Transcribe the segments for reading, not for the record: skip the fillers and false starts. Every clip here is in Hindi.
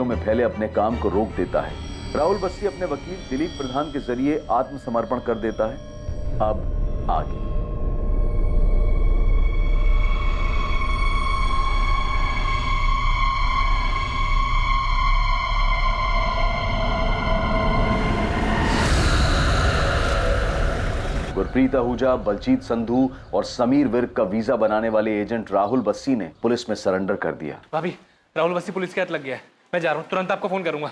में फैले अपने काम को रोक देता है। राहुल बस्सी अपने वकील दिलीप प्रधान के जरिए आत्मसमर्पण कर देता है। अब आगे गुरप्रीत आहूजा, बलजीत संधू और समीर विर्क का वीजा बनाने वाले एजेंट राहुल बस्सी ने पुलिस में सरेंडर कर दिया। भाभी, राहुल बस्सी पुलिस के हाथ लग गया है। मैं जा रहा हूँ, तुरंत आपको फोन करूंगा।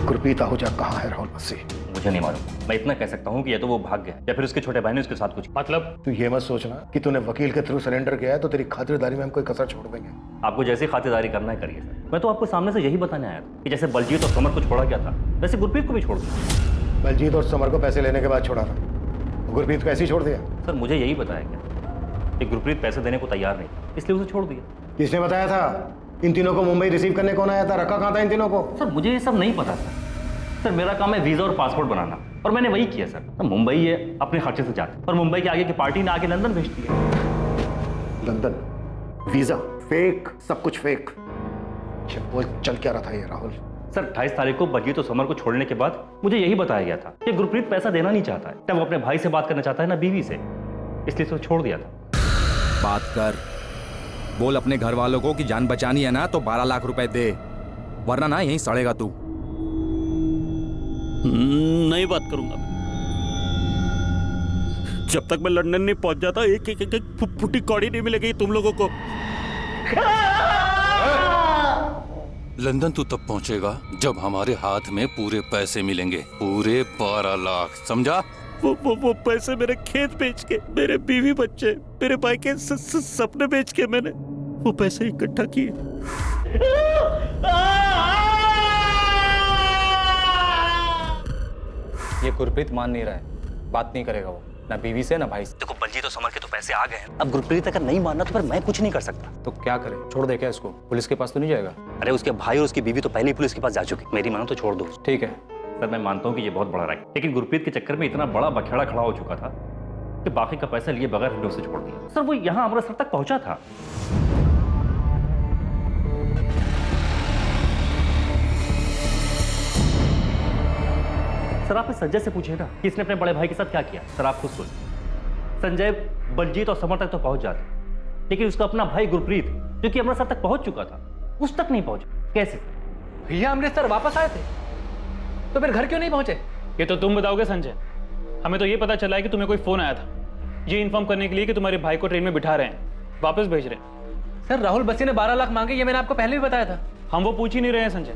गुरप्रीत आहूजा कहाँ है राहुल बस्सी? मुझे नहीं मालूम। मैं इतना कह सकता हूँ कि या तो वो भाग गया या फिर उसके छोटे भाई ने उसके साथ कुछ। मतलब तू ये मत सोचना कि तूने वकील के थ्रू सरेंडर किया है तो तेरी खातिरदारी में हम कोई कसर छोड़ देंगे। आपको जैसे खातिरदारी करना है करिए सर। मैं तो आपको सामने से यही बताने आया था कि जैसे बलजीत और समर को छोड़ा गया था वैसे गुरप्रीत को भी छोड़ दिया। बलजीत और समर को पैसे लेने के बाद छोड़ा था, गुरप्रीत को ऐसे ही छोड़ दिया? सर मुझे यही बताया गया कि गुरप्रीत पैसे देने को तैयार नहीं था, इसलिए उसे छोड़ दिया। किसने बताया था? इन तीनों को मुंबई रिसीव करने कौन आया था? रखा कहाँ था इन तीनों को? सर मुझे ये सब नहीं पता सर मेरा काम है वीजा और पासपोर्ट बनाना और मैंने वही किया सर। मुंबई है अपने खर्चे से जाते और मुंबई के आगे की पार्टी ने आके लंदन भेज दिया। लंदन? वीजा फेक, सब कुछ फेक। वो चल क्या रहा था ये राहुल? सर 28 तारीख को बलजीत और समर को छोड़ने के बाद मुझे यही बताया गया था कि गुरप्रीत पैसा देना नहीं चाहता है, ना वो अपने भाई से बात करना चाहता है ना बीवी से, इसलिए तो छोड़ दिया था। बात कर, बोल अपने घर वालों को कि जान बचानी है ना तो 12 लाख रुपए दे, वरना ना यहीं सड़ेगा तू। नहीं बात करूंगा। जब तक मैं लंदन नहीं पहुंच जाता एक फुटी कौड़ी नहीं मिलेगी तुम लोगों को। लंदन तू तब पहुंचेगा जब हमारे हाथ में पूरे पैसे मिलेंगे, पूरे 12 लाख, समझा? वो पैसे मेरे खेत बेच के, मेरे बीवी बच्चे, मेरे भाई के सपने बेच के मैंने वो पैसे इकट्ठा किए। ये गुरप्रीत मान नहीं रहा है, बात नहीं करेगा वो, ना बीवी से ना भाई से। देखो बलजीत और समर के तो पैसे आ गए हैं, अब गुरप्रीत अगर नहीं मानना तो फिर मैं कुछ नहीं कर सकता। तो क्या करे, छोड़ दे क्या इसको? पुलिस के पास तो नहीं जाएगा? अरे उसके भाई और उसकी बीवी तो पहले ही पुलिस के पास जा चुके, मेरी मानो तो छोड़ दो। ठीक है सर मैं मानता हूँ कि ये बहुत बड़ा राइट, लेकिन गुरप्रीत के चक्कर में इतना बड़ा बखेड़ा खड़ा हो चुका था कि बाकी का पैसा लिए बगैर हमने उसे छोड़ दिया। सर वो यहाँ अमृतसर तक पहुंचा था। सर आप इस संजय से पूछिए ना कि इसने अपने बड़े भाई के साथ क्या किया। सर आप खुद सुनिए, संजय बलजीत और समर तक तो पहुंच जाते, लेकिन उसका अपना भाई गुरप्रीत जो कि अमृतसर तक पहुंच चुका था उस तक नहीं पहुंचा। कैसे? भैया अमृतसर वापस आए थे तो फिर घर क्यों नहीं पहुंचे? ये तो तुम बताओगे संजय। हमें तो ये पता चला है कि तुम्हें कोई फोन आया था ये इन्फॉर्म करने के लिए कि तुम्हारे भाई को ट्रेन में बिठा रहे हैं, वापस भेज रहे हैं। सर राहुल बस्सी ने 12 लाख मांगे, ये मैंने आपको पहले भी बताया था। हम वो पूछ ही नहीं रहे हैं संजय।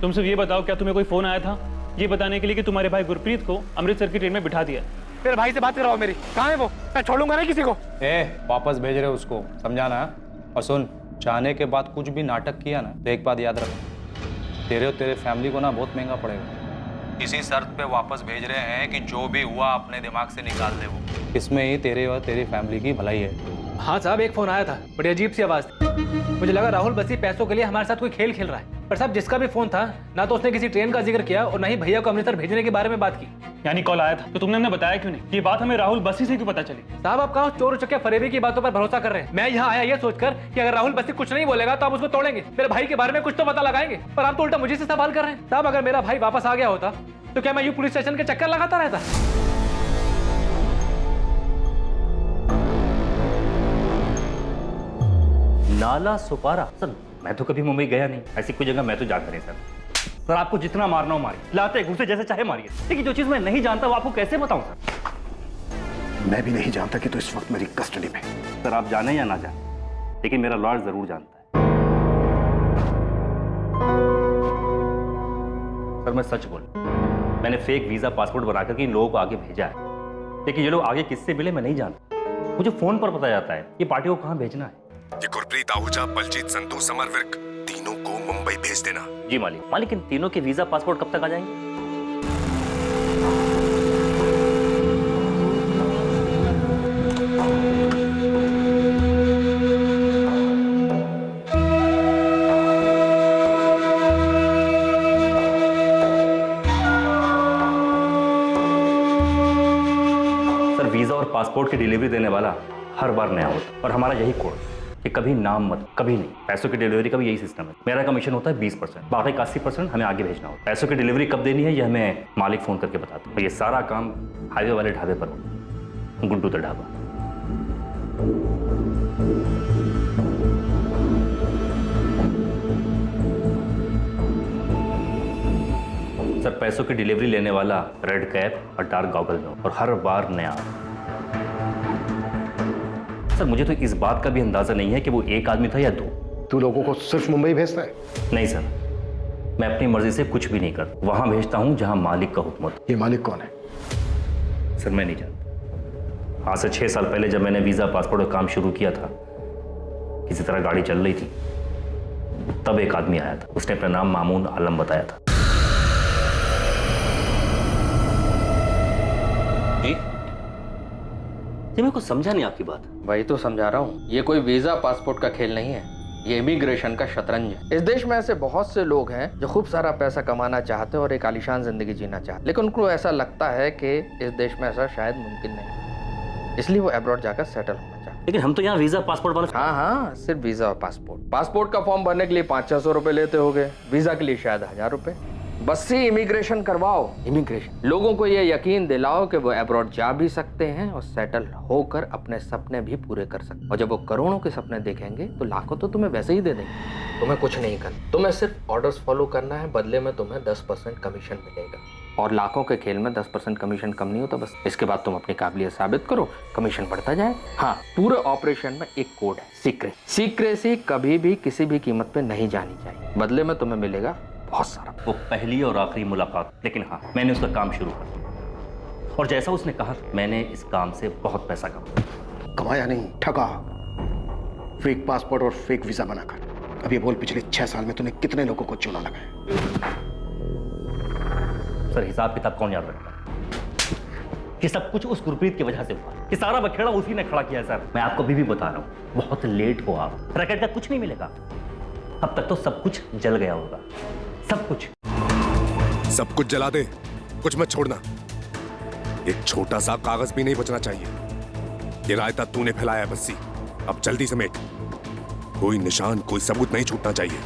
तुम सिर्फ ये बताओ क्या तुम्हें कोई फोन आया था ये बताने के लिए कि तुम्हारे भाई गुरप्रीत को अमृतसर की ट्रेन में बिठा दिया? मेरे भाई से बात कराओ मेरी, कहाँ है वो? मैं छोड़ूंगा नहीं किसी को। वापस भेज रहे उसको, समझाना। और सुन, चाहने के बाद कुछ भी नाटक किया ना तो एक बात याद रख, तेरे और तेरे फैमिली को ना बहुत महंगा पड़ेगा। इसी शर्त पे वापस भेज रहे हैं कि जो भी हुआ अपने दिमाग से निकाल दे वो, इसमें ही तेरे और तेरी फैमिली की भलाई है। हाँ साहब, एक फोन आया था, बड़ी अजीब सी आवाज थी। मुझे लगा राहुल बस्सी पैसों के लिए हमारे साथ कोई खेल खेल रहा है, पर साहब जिसका भी फोन था ना तो उसने किसी ट्रेन का जिक्र किया और ना ही भैया को अमृतसर भेजने के बारे में बात की। यानी कॉल आया था तो तुमने हमें बताया क्यों नहीं? ये बात हमें राहुल बस्सी से क्यों पता चली? साहब आप कहाँ चोर उचक्के फरेबी की बातों पर भरोसा कर रहे हैं? मैं यहाँ आया ये सोचकर कि अगर राहुल बस्सी कुछ नहीं बोलेगा तो आप उसको तोड़ेंगे, मेरे भाई के बारे में कुछ तो पता लगाएंगे, पर आप तो उल्टा मुझे से सवाल कर रहे हैं। साहब अगर मेरा भाई वापस आ गया होता तो क्या मैं यूं पुलिस स्टेशन के चक्कर लगाता रहता? नाला सुपारा? सर मैं तो कभी मुंबई गया नहीं, ऐसी कोई जगह मैं तो जाकर नहीं सर। सर आपको जितना मारना हो मारिए, लाते घुसे जैसे चाहे मारिए, लेकिन जो चीज मैं नहीं जानता वो आपको कैसे बताऊं सर? मैं भी नहीं जानता कि तू इस वक्त मेरी कस्टडी में। सर आप जाने या ना जाने, लेकिन मेरा लॉयर जरूर जानता है। सर मैं सच बोल, मैंने फेक वीजा पासपोर्ट बनाकर के इन लोगों को आगे भेजा है, लेकिन ये लोग आगे किससे मिले मैं नहीं जानता। मुझे फोन पर पता जाता है ये पार्टी को कहाँ भेजना है। ये गुरप्रीत आहूजा, बलजीत संधू, समर विर्क, तीनों को मुंबई भेज देना। जी मालिक। मालिक इन तीनों के वीजा पासपोर्ट कब तक आ जाएंगे? पासपोर्ट की डिलीवरी देने वाला हर बार नया होता, और हमारा यही कोड कि कभी नाम मत, कभी नहीं। पैसों की डिलीवरी का भी यही सिस्टम है। मेरा कमीशन होता है 20%, बाकी का 80% हमें आगे भेजना होता है। पैसों की डिलीवरी कब देनी है ये हमें मालिक फ़ोन करके बताते हैं। और ये सारा काम हाईवे वाले ढाबे पर होता है, गुड्डू द ढाबा। सर, पैसों की डिलीवरी लेने वाला रेड कैप और डार्क गॉगल में हो, और हर बार नया। सर, मुझे तो इस बात का भी अंदाजा नहीं है कि वो एक आदमी था या दो। तू लोगों को सिर्फ मुंबई भेजता है? नहीं सर, मैं अपनी मर्जी से कुछ भी नहीं करता। वहां भेजता हूं जहां मालिक का हुक्म होता। ये मालिक कौन है? सर, मैं नहीं जानता। आज से 6 साल पहले जब मैंने वीजा पासपोर्ट का काम शुरू किया था, किसी तरह गाड़ी चल रही थी, तब एक आदमी आया था। उसने अपना नाम मामून आलम बताया था। जी, मेरे को समझा नहीं आपकी बात। वही तो समझा रहा हूँ, ये कोई वीजा पासपोर्ट का खेल नहीं है, ये इमिग्रेशन का शतरंज है। इस देश में ऐसे बहुत से लोग हैं जो खूब सारा पैसा कमाना चाहते हैं और एक आलीशान जिंदगी जीना चाहते हैं, लेकिन उनको ऐसा लगता है कि इस देश में ऐसा शायद मुमकिन नहीं, इसलिए वो अब्रॉड जाकर सेटल होना चाहते हैं। लेकिन हम तो यहाँ वीजा पासपोर्ट वाले। हाँ, सिर्फ वीजा और पासपोर्ट। पासपोर्ट का फॉर्म भरने के लिए 500-600 रुपए लेते होगे, वीजा के लिए शायद 1000 रुपए। बस ही इमिग्रेशन करवाओ। इमिग्रेशन लोगों को ये यकीन दिलाओ कि वो अब्रॉड जा भी सकते हैं और सेटल होकर अपने सपने भी पूरे कर सकते हैं। और जब वो करोड़ों के सपने देखेंगे तो लाखों तो तुम्हें वैसे ही दे देंगे। तुम्हें कुछ नहीं करना, तुम्हें सिर्फ ऑर्डर्स फॉलो करना है, बदले में तुम्हें 10% कमीशन मिलेगा। और लाखों के खेल में 10% कमीशन कम नहीं होता। बस इसके बाद तुम अपनी काबिलियत साबित करो, कमीशन बढ़ता जाए। हाँ, पूरे ऑपरेशन में एक कोड है, सीक्रेट। सीक्रेसी कभी भी किसी भी कीमत पे नहीं जानी चाहिए, बदले में तुम्हें मिलेगा बहुत सारा। वो पहली और आखिरी मुलाकात, लेकिन हाँ, मैंने उसका काम शुरू कर दिया, और जैसा उसने कहा, मैंने इस काम से बहुत पैसा कमाया नहीं, ठगा। फेक पासपोर्ट और फेक वीजा बनाकर। अब ये बोल, पिछले 6 साल में तूने कितने लोगों को चूना लगाया? सर, हिसाब किताब कौन याद रखता है? ये सब कुछ उस गुरप्रीत की वजह से हुआ। ये सारा बखेड़ा उसी ने खड़ा किया। सर, मैं आपको अभी भी बता रहा हूँ, बहुत लेट हो आप। रैकेट का कुछ नहीं मिलेगा। अब तक तो सब कुछ जल गया होगा, सब सब कुछ जला दे, कुछ मत छोड़ना। एक छोटा सा कागज भी नहीं बचना चाहिए। ये रायता तूने फैलाया है बस्सी, अब जल्दी समेट। कोई निशान, कोई सबूत नहीं छूटना चाहिए।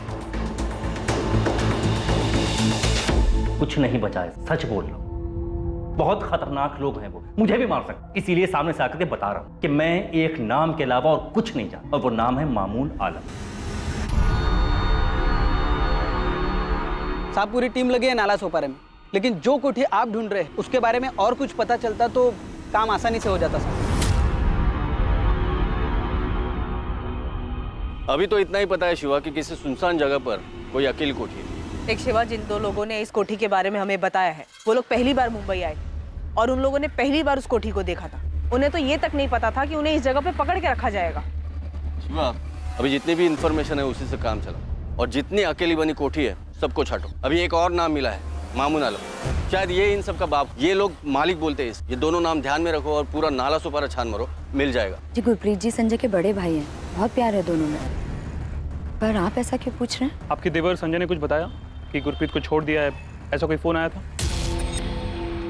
कुछ नहीं बचा है, सच बोल रहा हूं। बहुत खतरनाक लोग हैं वो, मुझे भी मार सकते। इसीलिए सामने से आकर के बता रहा हूं कि मैं एक नाम के अलावा और कुछ नहीं जानता, और वो नाम है मामून आलम। साहब, पूरी टीम लगी है नाला सोपारे में, लेकिन जो कोठी आप ढूंढ रहे हैं उसके बारे में और कुछ पता चलता तो काम आसानी से हो जाता साहब। अभी तो इतना ही पता है शिवा कि किसी सुनसान जगह पर कोई अकेली कोठी है। एक शिवा, जिन 2 लोगों ने इस कोठी के बारे में हमें बताया है, वो लोग पहली बार मुंबई आए और उन लोगों ने पहली बार उस कोठी को देखा था। उन्हें तो ये तक नहीं पता था कि उन्हें इस जगह पे पकड़ के रखा जाएगा। शिवा, अभी जितनी भी इंफॉर्मेशन है उसी से काम चला, और जितनी अकेली बनी कोठी है सबको छाटो। अभी एक और नाम मिला है, मामून आलम। शायद ये इन सब का बाप। ये लोग मालिक बोलते हैं। ये दोनों नाम ध्यान में रखो और पूरा नाला सुपारा छान मारो, मिल जाएगा। जी, गुरप्रीत जी संजय के बड़े भाई हैं, बहुत प्यार है दोनों में। पर आप ऐसा क्यों पूछ रहे हैं? आपके देवर संजय ने कुछ बताया कि गुरप्रीत को छोड़ दिया है, ऐसा कोई फोन आया था?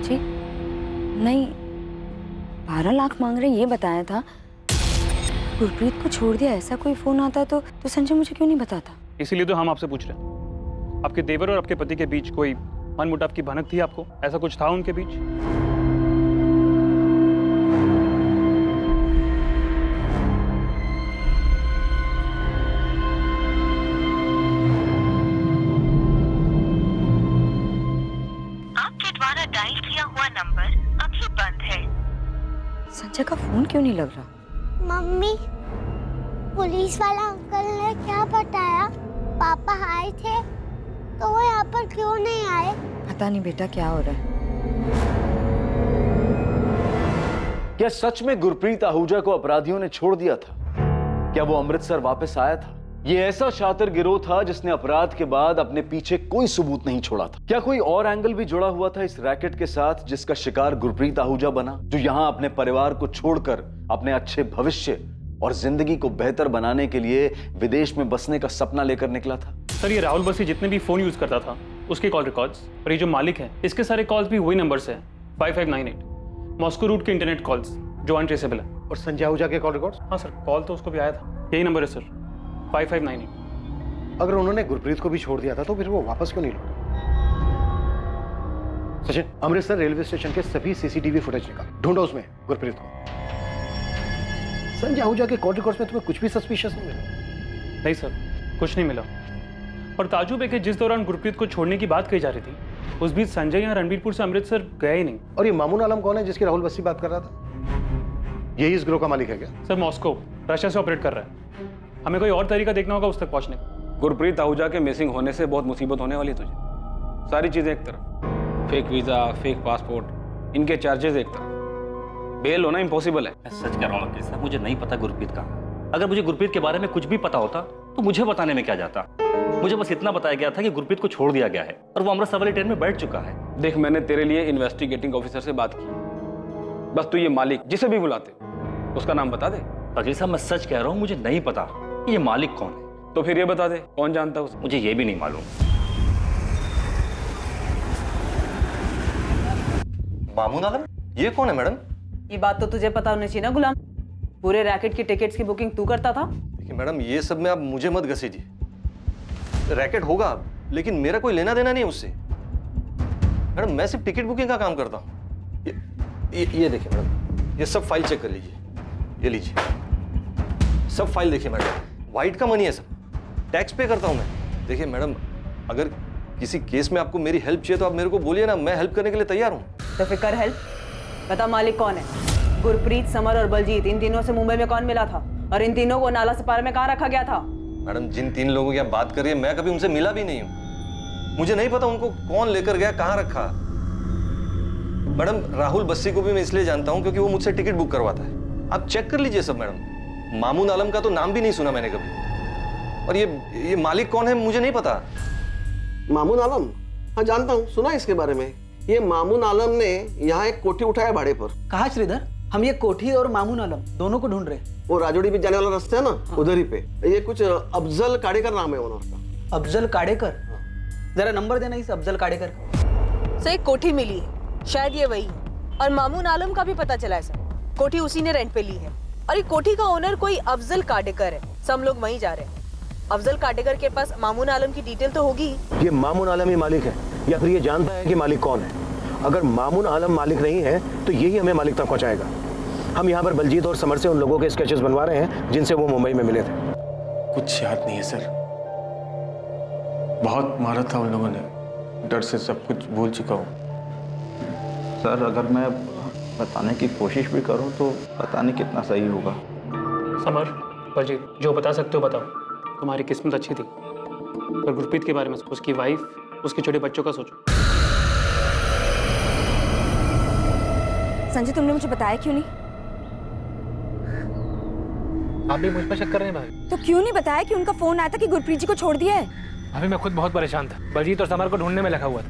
जी नहीं, 12 लाख मांग रहे ये बताया था। गुरप्रीत को छोड़ दिया ऐसा कोई फोन आता तो संजय मुझे क्यों नहीं बताता? इसीलिए तो हम आपसे पूछ रहे हैं। आपके देवर और आपके पति के बीच कोई मनमुटाव की भनक थी आपको? ऐसा कुछ था उनके बीच? आपके द्वारा डायल किया हुआ नंबर अभी बंद है। संजय का फोन क्यों नहीं लग रहा? मम्मी, पुलिस वाला अंकल ने क्या बताया? पापा आए थे तो वो यहाँ पर क्यों नहीं आए? पता नहीं बेटा, क्या हो रहा है। क्या सच में गुरप्रीत आहूजा को अपराधियों ने छोड़ दिया था? क्या वो अमृतसर वापस आया था? ये ऐसा शातिर गिरोह था जिसने अपराध के बाद अपने पीछे कोई सबूत नहीं छोड़ा था। क्या कोई और एंगल भी जुड़ा हुआ था इस रैकेट के साथ जिसका शिकार गुरप्रीत आहूजा बना, जो यहां अपने परिवार को छोड़कर अपने अच्छे भविष्य और जिंदगी को बेहतर बनाने के लिए विदेश में बसने का सपना लेकर निकला था? सर, ये राहुल बस्सी जितने भी फोन यूज करता था उसके कॉल रिकॉर्ड्स, और ये जो मालिक है इसके सारे कॉल्स भी वही नंबर से है, 5598 मॉस्को रूट के इंटरनेट कॉल्स। जो अनट्रेसेबल है। और संजय आहूजा के कॉल रिकॉर्ड्स? हाँ सर, कॉल तो उसको भी आया था। यही नंबर है सर, 5598। अगर उन्होंने गुरप्रीत को भी छोड़ दिया था तो फिर वो वापस क्यों नहीं लौटे? सचिन, अमृतसर रेलवे स्टेशन के सभी सीसीटीवी फुटेज निकाल, ढूंढो उसमें गुरप्रीत को। संजय आहूजा के कॉल रिकॉर्ड्स में तुम्हें कुछ भी सस्पिशियस नहीं मिला? नहीं सर, कुछ नहीं मिला। और ताजुब है कि जिस दौरान गुरप्रीत को छोड़ने की बात कही जा रही थी, उस बीच संजय यहाँ रणबीरपुर से अमृतसर गया ही नहीं। और ये मामून आलम कौन है जिसकी राहुल बस्सी बात कर रहा था? यही इस ग्रोह का मालिक है क्या? सर मॉस्को, रशिया से ऑपरेट कर रहा है। हमें कोई और तरीका देखना होगा उस तक पहुंचने का। गुरप्रीत आहूजा के मिसिंग होने से बहुत मुसीबत होने वाली है तुझे। सारी चीजें एक तरफ, फेक वीजा, फेक पासपोर्ट, इनके चार्जेस एक तरफ, बेल होना इम्पॉसिबल है। मैं सच कह रहा हूँ वकील साहब, मुझे नहीं पता गुरप्रीत का। अगर मुझे गुरप्रीत के बारे में कुछ भी पता होता तो मुझे बताने में क्या जाता। मुझे बस इतना बताया गया था कि गुरप्रीत को छोड़ दिया गया है और वो अमृतसर वाली ट्रेन में बैठ चुका है। देख, मैंने तेरे लिए इन्वेस्टिगेटिंग ऑफिसर से बात की, बस तू ये मालिक जिसे भी बुलाते उसका नाम बता दे। वकील साहब, मैं सच कह रहा हूँ, मुझे नहीं पता कि ये मालिक कौन है। तो फिर ये बता दे, कौन जानता है उसे? मुझे ये भी नहीं मालूम। मामून आलम? ये कौन है मैडम? ये बात तो तुझे पता होनी चाहिए ना गुलाम। पूरे रैकेट की टिकट्स की बुकिंग तू करता था। देखिए मैडम, ये सब में आप मुझे मत घसीटिए। रैकेट होगा लेकिन मेरा कोई लेना देना नहीं उससे। मैडम, मैं सिर्फ टिकट बुकिंग का काम करता हूँ। ये देखिए मैडम, ये सब फाइल चेक कर लीजिए। ये लीजिए, सब फाइल देखिए मैडम, वाइट का मनी है सब, टैक्स पे करता हूँ मैं। देखिए मैडम, अगर किसी केस में आपको मेरी हेल्प चाहिए तो आप मेरे को बोलिए ना, मैं हेल्प करने के लिए तैयार हूँ। तो फिर कर हेल्प। बता मालिक कौन है? गुरप्रीत, समर और बलजीत, इन तीनों से मुंबई में कौन मिला था और इन तीनों को नाला सपारा में कहाँ रखा गया था? मैडम, जिन 3 लोगों की आप बात कर रही है, मैं कभी उनसे मिला भी नहीं हूँ। मुझे नहीं पता उनको कौन लेकर गया, कहाँ रखा। मैडम, राहुल बस्सी को भी मैं इसलिए जानता हूँ क्योंकि वो मुझसे टिकट बुक करवाता है। आप चेक कर लीजिए सब मैडम। मामून आलम का तो नाम भी नहीं सुना मैंने कभी। और ये मालिक कौन है मुझे नहीं पता। मामून आलम? हाँ जानता हूँ, सुना इसके बारे में। ये मामून आलम ने यहाँ एक कोठी उठाया भाड़े पर। कहा श्रीधर? हम ये कोठी और मामून आलम दोनों को ढूंढ रहे हैं। वो राजोड़ी भी जाने वाला रास्ता है ना, उधर ही पे। ये कुछ अफजल काड़ेकर नाम है ओनर का। अफजल काड़ेकर? जरा नंबर देना इस अफजल काड़ेकर का। सो एक कोठी मिली है, शायद ये वही है। और मामून आलम का भी पता चला है सर, कोठी उसी ने रेंट पे ली है। और ये कोठी का ओनर कोई अफजल काड़ेकर है। सब लोग वहीं जा रहे हैं। अफजल काड़ेकर के पास मामून आलम की डिटेल तो होगी। ये मामून आलम ही मालिक है या फिर ये जानता है कि मालिक कौन है? अगर मामून आलम मालिक नहीं है तो यही हमें मालिक तक पहुंचाएगा। हम यहाँ पर बलजीत और समर से उन लोगों के स्केचेस बनवा रहे हैं जिनसे वो मुंबई में मिले थे। कुछ याद नहीं है सर, बहुत मारा था उन लोगों ने, डर से सब कुछ भूल चुका हूँ। सर, अगर मैं बताने की कोशिश भी करूँ तो पता नहीं कितना सही होगा। समर, बलजीत, जो बता सकते हो बताओ। तुम्हारी किस्मत अच्छी थी, पर गुरप्रीत के बारे में, उसकी वाइफ, उसके छोटे बच्चों का सोचो। संजय, तुमने मुझे बताया क्यों नहीं? आप भी मुझ पर शक कर रहे हैं भाभी? तो क्यों नहीं बताया कि उनका फोन आया था कि गुरप्रीत जी को छोड़ दिया है? भाभी, मैं खुद बहुत परेशान था। बलजीत और समर को ढूंढने में लगा हुआ था।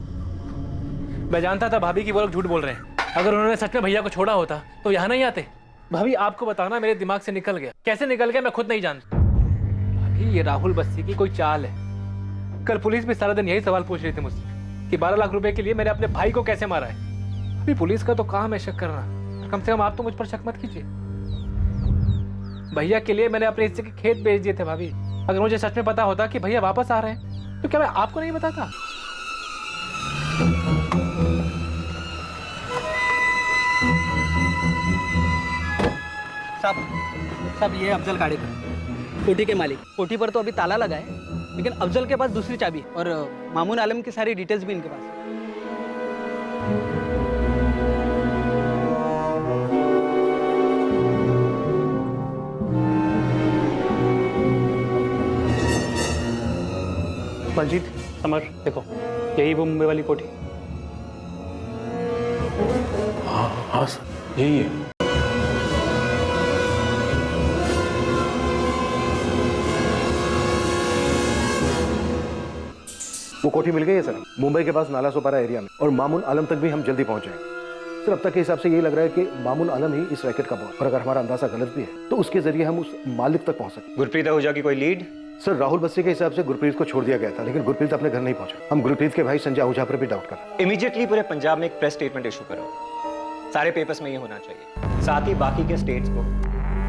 मैं जानता था भाभी कि वो लोग झूठ बोल रहे हैं। अगर उन्होंने सच में भैया को छोड़ा होता तो यहाँ नहीं आते। भाभी, आपको बताना मेरे दिमाग से निकल गया। कैसे निकल गया मैं खुद नहीं जानता। भाभी, ये राहुल बस्सी की कोई चाल है। कल पुलिस भी सारा दिन यही सवाल पूछ रही थी मुझसे कि 12 लाख रुपए के लिए मैंने अपने भाई को कैसे मारा है। अभी पुलिस का तो काम है शक करना, कम से कम आप तो मुझ पर शक मत कीजिए। भैया के लिए मैंने अपने हिस्से के खेत बेच दिए थे भाभी। अगर मुझे सच में पता होता कि भैया वापस आ रहे हैं तो क्या मैं आपको नहीं बताता? साहब, ये अफजल काड़ेकर, कोठी के मालिक। कोठी पर तो अभी ताला लगा है, लेकिन अफजल के पास दूसरी चाबी है और मामून आलम की सारी डिटेल्स भी इनके पास है। बलजीत, समर, देखो, यही वो मुंबई वाली कोठी। हाँ सर, यही है। वो कोठी मिल गई है सर, मुंबई के पास नाला सोपारा एरिया में, और मामून आलम तक भी हम जल्दी पहुंच जाएंगे। सर, अब तक के हिसाब से यही लग रहा है कि मामून आलम ही इस रैकेट का बॉस, और अगर हमारा अंदाजा गलत भी है तो उसके जरिए हम उस मालिक तक पहुंच सकते। गुरप्रीत आहूजा की कोई लीड? सर, राहुल बस्सी के हिसाब से गुरप्रीत को छोड़ दिया गया था, लेकिन गुरप्रीत अपने घर नहीं पहुंचा। हम गुरप्रीत के भाई संजय आहूजा पर भी डाउट कर रहे हैं। इमीडिएटली पूरे पंजाब में एक प्रेस स्टेटमेंट इशू करो। सारे पेपर्स में ये होना चाहिए। साथ ही बाकी के स्टेट्स को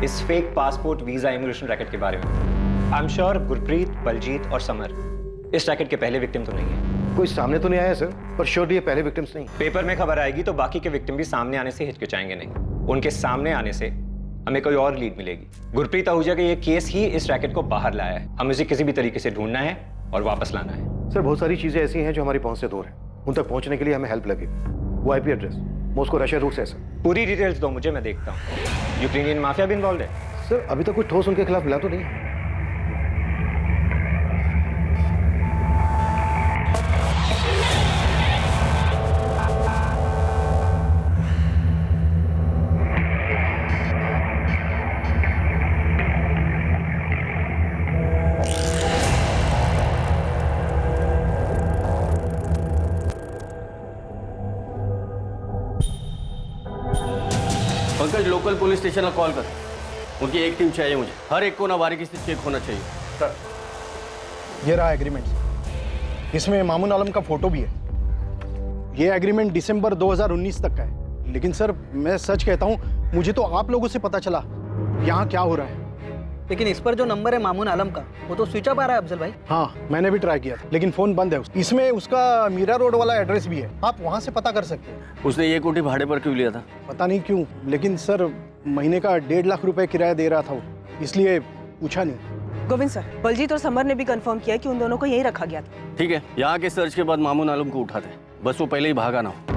इस fake passport visa immigration racket के बारे में। I am sure Gurpreet, Baljeet और समर इस रैकेट के पहले विक्टिम तो नहीं है। कोई सामने तो नहीं आया सर, पर श्योरली ये पहले विक्टिम्स नहीं। पेपर में खबर आएगी तो बाकी के विक्टिम भी सामने आने से हिचकिचाएंगे नहीं। उनके सामने आने से हमें कोई और लीड मिलेगी। गुरप्रीत आहूजा का ये केस ही इस रैकेट को बाहर लाया है। हमें उसे किसी भी तरीके से ढूंढना है और वापस लाना है। सर बहुत सारी चीजें ऐसी हैं जो हमारी पहुंच से दूर हैं, उन तक पहुंचने के लिए हमें हेल्प लगेगी। वो IP address, Moscow Russia route से है सर। पूरी डिटेल्स दो मुझे, मैं देखता हूँ। यूक्रेनियन माफिया भी इन्वॉल्व है? सर अभी तक कुछ ठोस उनके खिलाफ मिला तो नहीं है। Pankaj, local police station call कर। उनकी एक टीम चाहिए मुझे। हर एक को ना बारीकी से चेक होना चाहिए। सर ये रहा एग्रीमेंट, इसमें मामून आलम का फोटो भी है। ये एग्रीमेंट दिसंबर 2019 तक का है। लेकिन सर मैं सच कहता हूँ, मुझे तो आप लोगों से पता चला यहाँ क्या हो रहा है। लेकिन इस पर जो नंबर है मामून आलम का, वो तो स्विच ऑफ आ रहा है अफजल भाई। हाँ मैंने भी ट्राई किया था, लेकिन फोन बंद है। इसमें उसका मीरा रोड वाला एड्रेस भी है, आप वहाँ से पता कर सकते हैं। उसने ये कोठी भाड़े पर क्यों लिया था? पता नहीं क्यों, लेकिन सर महीने का 1.5 लाख रुपए किराया दे रहा था वो, इसलिए पूछा नहीं। गोविंद सर, बलजीत और समर ने भी कंफर्म किया कि उन दोनों को यहीं रखा गया था। ठीक है, यहाँ के सर्च के बाद मामून आलम को उठाते हैं, बस वो पहले ही भागा ना हो।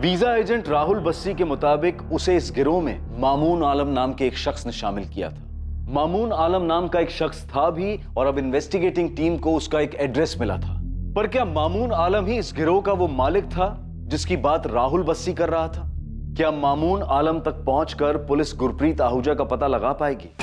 वीजा एजेंट राहुल बस्सी के मुताबिक उसे इस गिरोह में मामून आलम नाम के एक शख्स ने शामिल किया था। मामून आलम नाम का एक शख्स था भी, और अब इन्वेस्टिगेटिंग टीम को उसका एक एड्रेस मिला था। पर क्या मामून आलम ही इस गिरोह का वो मालिक था जिसकी बात राहुल बस्सी कर रहा था? क्या मामून आलम तक पहुंचकर पुलिस गुरप्रीत आहूजा का पता लगा पाएगी?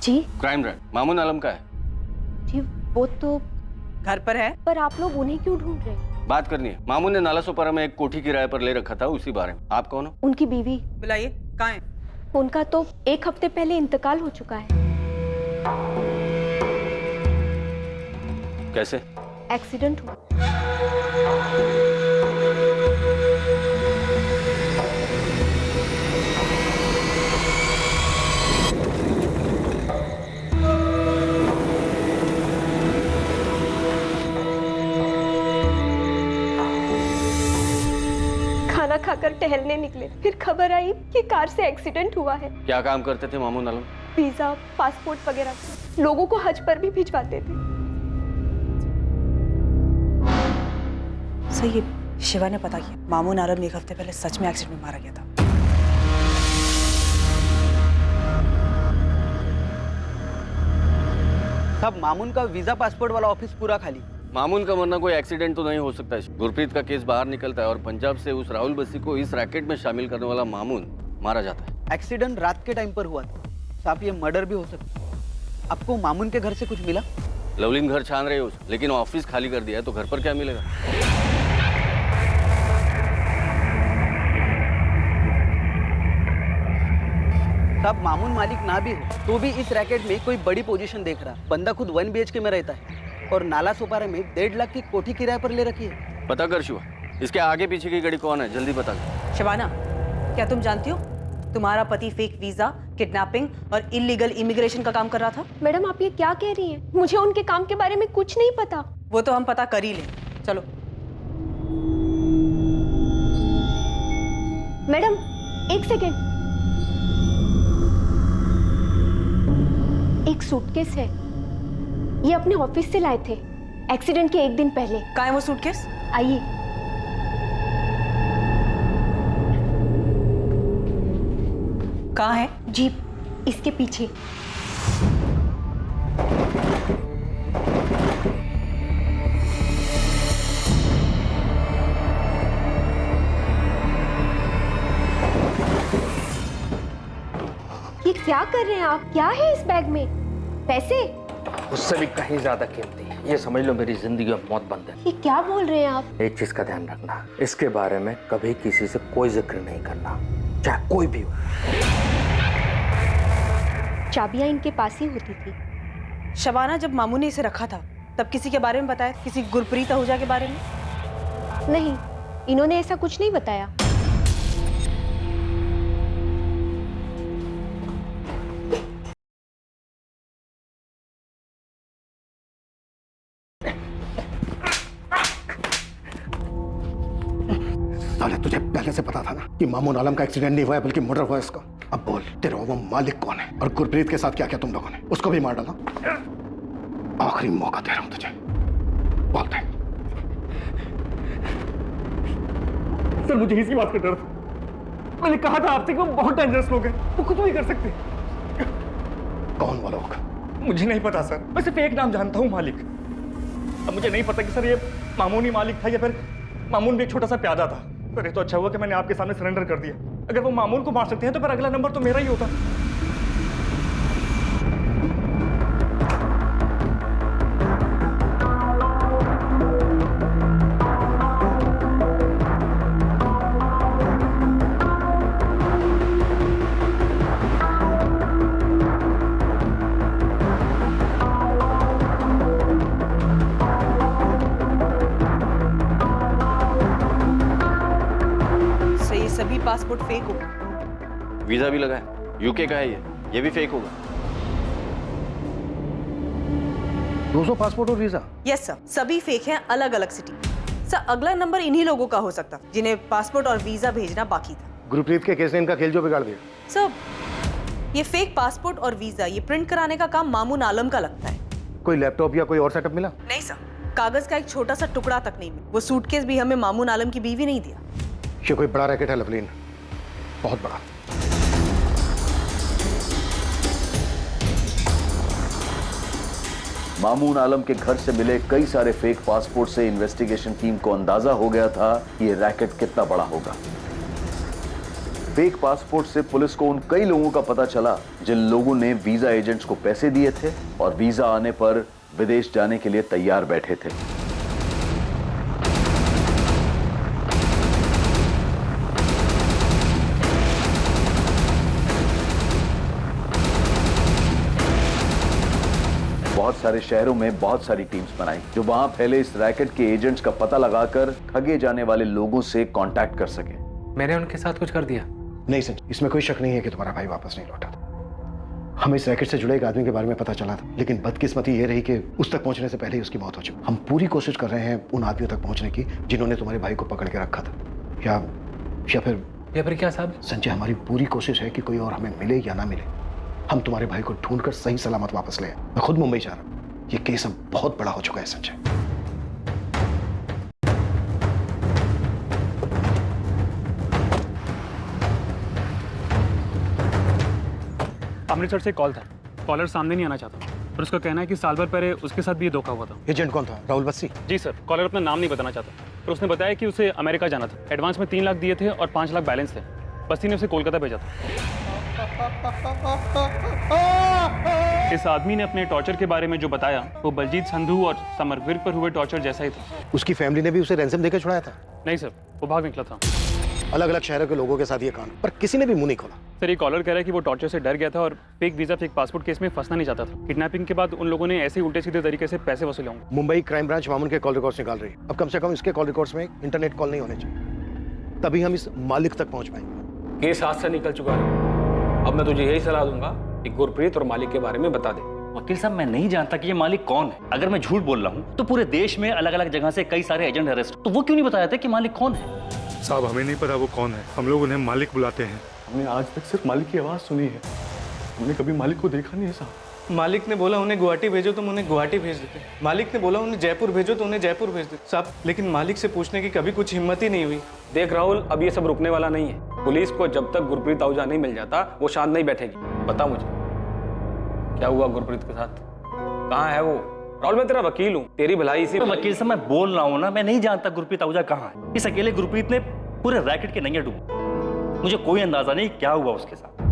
जी क्राइम ब्रांच मामून आलम का है जी, वो तो घर पर है। पर आप लोग उन्हें क्यों ढूंढ रहे हैं? बात करनी है। मामून ने नालासोपारा में एक कोठी किराए पर ले रखा था, उसी बारे में। आप कौन हो? उनकी बीवी। बुलाइए, कहाँ है? उनका तो 1 हफ्ते पहले इंतकाल हो चुका है। कैसे? एक्सीडेंट हुआ। खाना खाकर टहलने निकले, फिर खबर आई कि कार से एक्सीडेंट हुआ है। क्या काम करते थे मामून आलम? वीजा, पासपोर्ट वगैरह लोगों को हज पर भी भिजवाते थे। सही है, शिवा ने पता किया। मामून आलम 1 हफ्ते पहले सच में एक्सीडेंट में मारा गया था। साहब मामून का वीजा पासपोर्ट वाला ऑफिस पूरा खाली। मामून का मरना कोई एक्सीडेंट तो नहीं हो सकता है। गुरप्रीत का केस बाहर निकलता है और पंजाब से उस राहुल बस्सी को इस रैकेट में शामिल करने वाला मामून मारा जाता है। एक्सीडेंट रात के टाइम पर हुआ था साहब, ये मर्डर भी हो सकता है। आपको मामून के घर से कुछ मिला? लवलीन घर छान रहे हो, लेकिन ऑफिस खाली कर दिया है, तो घर पर क्या मिलेगा? साहब मामून मालिक ना भी हो तो भी इस रैकेट में कोई बड़ी पोजीशन देख रहा। बंदा खुद 1 BHK में रहता है और नालासोपारा में 1.5 लाख की कोठी किराए पर ले रखी है। पता कर शिवा, इसके आगे पीछे की गड़ी कौन है, जल्दी बता। शिवाना, क्या तुम जानती हो तुम्हारा पति फेक वीजा, किडनैपिंग और इलीगल इमिग्रेशन का काम कर रहा था? मैडम आप ये क्या कह रही हैं? मुझे उनके काम के बारे में कुछ नहीं पता। वो तो हम पता कर ही लें। चलो। मैडम 1 सेकेंड, एक सूटकेस है, ये अपने ऑफिस से लाए थे एक्सीडेंट के 1 दिन पहले। कहाँ है वो सूटकेस? आइए। कहाँ है? जीप इसके पीछे। क्या कर रहे हैं आप? क्या है इस बैग में? पैसे? उससे भी कहीं ज्यादा कीमती है। ये समझ लो मेरी जिंदगी में मौत बंद है। ये क्या बोल रहे हैं आप? एक चीज का ध्यान रखना, इसके बारे में कभी किसी से कोई जिक्र नहीं करना, चाहे कोई भी हो। चाबियां इनके पास ही होती थी। शबाना, जब मामू ने इसे रखा था तब किसी के बारे में बताया? किसी गुरप्रीत आहूजा के बारे में? नहीं, इन्होंने ऐसा कुछ नहीं बताया। साले, तुझे पहले से पता था ना कि मामून आलम का एक्सीडेंट नहीं हुआ है बल्कि मर्डर हुआ है इसका। अब बोल, तेरा वो मालिक कौन है और गुरप्रीत के साथ क्या क्या तुम लोगों ने? उसको भी मार डाला। आखिरी मौका दे रहा हूं तुझे, बोल दे। सर, मुझे इसी बात का डर था। मैंने कहा था आपसे कि वो बहुत डेंजरस लोग हैं, वो कुछ भी कर सकते। कौन वो लोग? मुझे नहीं पता सर, मैं सिर्फ एक नाम जानता हूँ, मालिक। अब मुझे नहीं पता कि सर ये मामून ही मालिक था या फिर मामून भी एक छोटा सा प्यादा था। सर, ये तो अच्छा हुआ कि मैंने आपके सामने सरेंडर कर दिया। अगर वो मामून को मार सकते हैं तो फिर अगला नंबर तो मेरा ही होता। सभी पासपोर्ट फेक हो। वीजा भी लगा है, यूके का है ये भी फेक होगा। 200 पासपोर्ट और वीजा? यस सर, सभी फेक हैं, अलग अलग सिटी। सर, अगला नंबर इन्हीं लोगों का हो सकता जिन्हें पासपोर्ट और वीजा भेजना बाकी था। गुरप्रीत के केस ने इनका खेल जो बिगाड़ दिया। सर, ये फेक पासपोर्ट और वीजा ये प्रिंट कराने का काम मामून आलम का लगता है। कोई लैपटॉप या कोई और सेटअप मिला? नहीं सर, कागज का एक छोटा सा टुकड़ा तक नहीं मिला। वो सूटकेस भी हमें मामून आलम की बीवी नहीं दिया। ये कोई बड़ा रैकेट है लवलीन, बहुत बड़ा। मामून आलम के घर से मिले कई सारे फेक पासपोर्ट से इन्वेस्टिगेशन टीम को अंदाजा हो गया था कि ये रैकेट कितना बड़ा होगा। फेक पासपोर्ट से पुलिस को उन कई लोगों का पता चला जिन लोगों ने वीजा एजेंट्स को पैसे दिए थे और वीजा आने पर विदेश जाने के लिए तैयार बैठे थे। बहुत सारे शहरों में बहुत सारी टीम्स बनाई जो वहां फैले इस रैकेट के एजेंट्स का पता लगाकर ठगे जाने वाले लोगों से कांटेक्ट कर सके। मैंने उनके साथ कुछ कर दिया? नहीं सर, इसमें कोई शक नहीं है कि तुम्हारा भाई वापस नहीं लौटा था। हमें इस रैकेट से जुड़े एक आदमी के बारे में पता चला था, लेकिन बदकिस्मती ये रही कि उस तक पहुंचने से पहले ही उसकी मौत हो चुकी। हम पूरी कोशिश कर रहे हैं उन आदमियों तक पहुंचने की जिन्होंने तुम्हारे भाई को पकड़ के रखा था। या फिर क्या साहब? संजय, हमारी पूरी कोशिश है कि कोई और हमें मिले या ना मिले, हम तुम्हारे भाई को ढूंढकर सही सलामत वापस ले आए। मैं खुद मुंबई जा रहा हूं। ये केस अब बहुत बड़ा हो चुका है संजय। अमृतसर से कॉल था, कॉलर सामने नहीं आना चाहता और उसका कहना है कि साल भर पहले उसके साथ भी ये धोखा हुआ था। एजेंट कौन था? राहुल बस्सी? जी सर, कॉलर अपना नाम नहीं बताना चाहता पर उसने बताया कि उसे अमेरिका जाना था। एडवांस में 3 लाख दिए थे और 5 लाख बैलेंस थे। बस्सी ने उसे कोलकाता भेजा था। इस आदमी ने अपने टॉर्चर के बारे में जो बताया वो बलजीत संधू और समरवीर पर हुए टॉर्चर जैसा ही था। उसकी फैमिली ने भी उसे रैंसम देकर छुड़ाया था? नहीं सर, वो भाग निकला था। अलग अलग शहरों के लोगों के साथ ये कांड, पर किसी ने भी मुंह नहीं खोला। सर, ये कॉलर कह रहा है कि वो टॉर्चर से डर गया था और fake visa fake passport case में फंसना नहीं चाहता था। किडनैपिंग के बाद उन लोगों ने ऐसे उल्टे सीधे तरीके से पैसे वसूले होंगे। मुंबई क्राइम ब्रांच मामून के कॉल रिकॉर्ड्स निकाल रही है। अब कम से कम इसके कॉल रिकॉर्ड्स में इंटरनेट कॉल नहीं होने चाहिए, तभी हम इस मालिक तक पहुंच पाएंगे। केस हाथ से निकल चुका है। अब मैं तुझे यही सलाह दूंगा कि गुरप्रीत और मालिक के बारे में बता दे। वकील साहब, मैं नहीं जानता कि ये मालिक कौन है। अगर मैं झूठ बोल रहा हूँ तो पूरे देश में अलग अलग जगह से कई सारे एजेंट अरेस्ट, तो वो क्यों नहीं बताया था कि मालिक कौन है? साहब, हमें नहीं पता वो कौन है। हम लोग उन्हें मालिक बुलाते हैं। हमने आज तक सिर्फ मालिक की आवाज़ सुनी है, हमने कभी मालिक को देखा नहीं है साहब। मालिक ने बोला उन्हें गुवाहाटी भेजो तो उन्हें गुवाहाटी भेज देते। मालिक ने बोला उन्हें जयपुर भेजो तो उन्हें जयपुर भेज देते साहब, लेकिन मालिक से पूछने की कभी कुछ हिम्मत ही नहीं हुई। देख राहुल, अब ये सब रुकने वाला नहीं है। पुलिस को जब तक गुरप्रीत आहूजा नहीं मिल जाता वो शांत नहीं बैठेगी। बता मुझे क्या हुआ गुरप्रीत के साथ, कहाँ है वो? राहुल, मैं तेरा वकील हूँ, तेरी भलाई इसी। वकील साहब, मैं बोल रहा हूँ ना, मैं नहीं जानता गुरप्रीत आहूजा कहाँ है। इस अकेले गुरप्रीत ने पूरे रैकेट के नंगे डूबे। मुझे कोई अंदाजा नहीं क्या हुआ उसके साथ।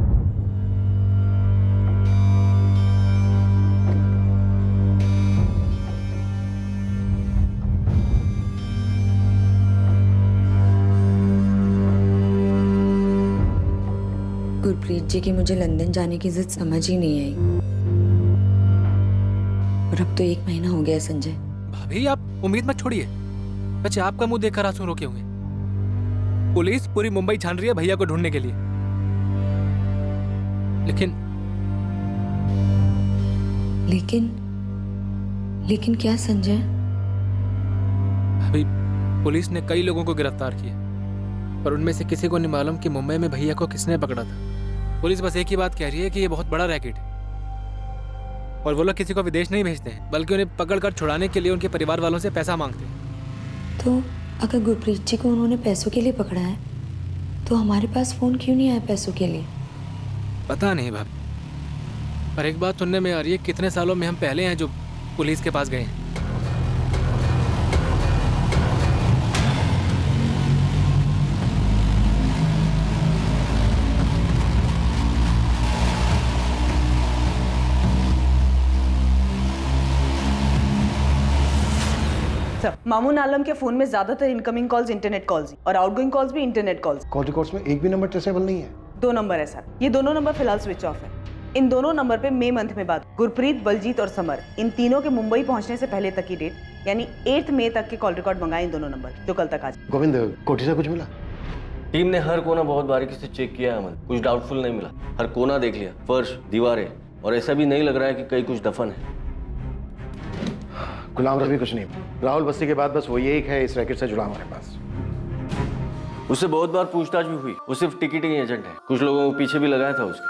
जी की मुझे लंदन जाने की जिद समझ ही नहीं आई। और अब तो 1 महीना हो गया संजय। भाभी आप उम्मीद मत छोड़िए। बच्चे आपका मुंह देखकर आंसू रोके हुए। पुलिस पूरी मुंबई छान रही है भैया को ढूंढने के लिए, लेकिन क्या संजय? अभी पुलिस ने कई लोगों को गिरफ्तार किया, पर उनमें से किसी को नहीं मालूम कि मुंबई में भैया को किसने पकड़ा था। पुलिस बस एक ही बात कह रही है कि ये बहुत बड़ा रैकेट है और वो लोग किसी को विदेश नहीं भेजते हैं, बल्कि उन्हें पकड़कर छुड़ाने के लिए उनके परिवार वालों से पैसा मांगते हैं। तो अगर गुरप्रीत जी को उन्होंने पैसों के लिए पकड़ा है तो हमारे पास फोन क्यों नहीं आया पैसों के लिए? पता नहीं भाभी, पर एक बात सुनने में आ रही है कितने सालों में हम पहले हैं जो पुलिस के पास गए हैं। सर, मामून आलम के फोन में ज्यादातर इनकमिंग कॉल्स इंटरनेट कॉल्स और आउटगोइंग कॉल्स भी इंटरनेट कॉल्स। कॉल रिकॉर्ड्स में एक भी नंबर ट्रेसेबल नहीं है। 2 नंबर है सर, ये दोनों नंबर फिलहाल स्विच ऑफ है। इन दोनों नंबर पे मई मंथ में बात गुरप्रीत, बलजीत और समर, इन तीनों के मुंबई पहुंचने से पहले तक की डेट यानी 8 मई तक के कॉल रिकॉर्ड मंगाए इन दोनों नंबर, जो कल तक आ जाए। गोविंद, कोठी से कुछ मिला? टीम ने हर कोना बहुत बारीकी से चेक किया है, अमन कुछ डाउटफुल नहीं मिला। हर कोना देख लिया, फर्श, दीवारें, और ऐसा भी नहीं लग रहा है कि कहीं कुछ दफन है। गुलाम रवि कुछ नहीं, राहुल बस्ती के बाद बस वो एक है इस रैकेट से जुड़ा हमारे पास। उससे बहुत बार पूछताछ भी हुई, वो सिर्फ टिकटिंग एजेंट है। कुछ लोगों को पीछे भी लगाया था उसके।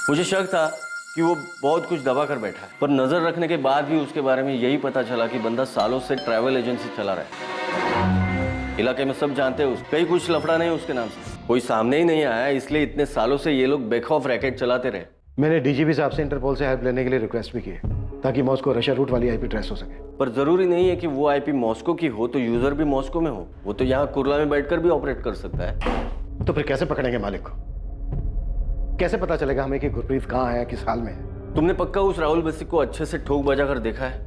मुझे शक था कि वो बहुत कुछ दबा कर बैठा है, पर नजर रखने के बाद भी उसके बारे में यही पता चला कि बंदा सालों से ट्रैवल एजेंसी चला रहा है। इलाके में सब जानते हैं कहीं कुछ लफड़ा नहीं उसके नाम से। कोई सामने ही नहीं आया, इसलिए इतने सालों से ये लोग बेखौफ रैकेट चलाते रहे। मैंने डीजीपी साहब से इंटरपोल से हेल्प लेने के लिए रिक्वेस्ट भी की है ताकि मॉस्को रशिया रूट वाली आईपी ट्रेस हो सके। पर जरूरी नहीं है कि वो आईपी मॉस्को की हो तो यूजर भी मॉस्को में हो। वो तो यहाँ कुर्ला में बैठकर भी ऑपरेट कर सकता है। तो फिर कैसे पकड़ेंगे मालिक को? कैसे पता चलेगा हमें कि गुरप्रीत कहाँ है, किस हाल में है? तुमने पक्का उस राहुल बस्ती को अच्छे से ठोक बजा कर देखा है?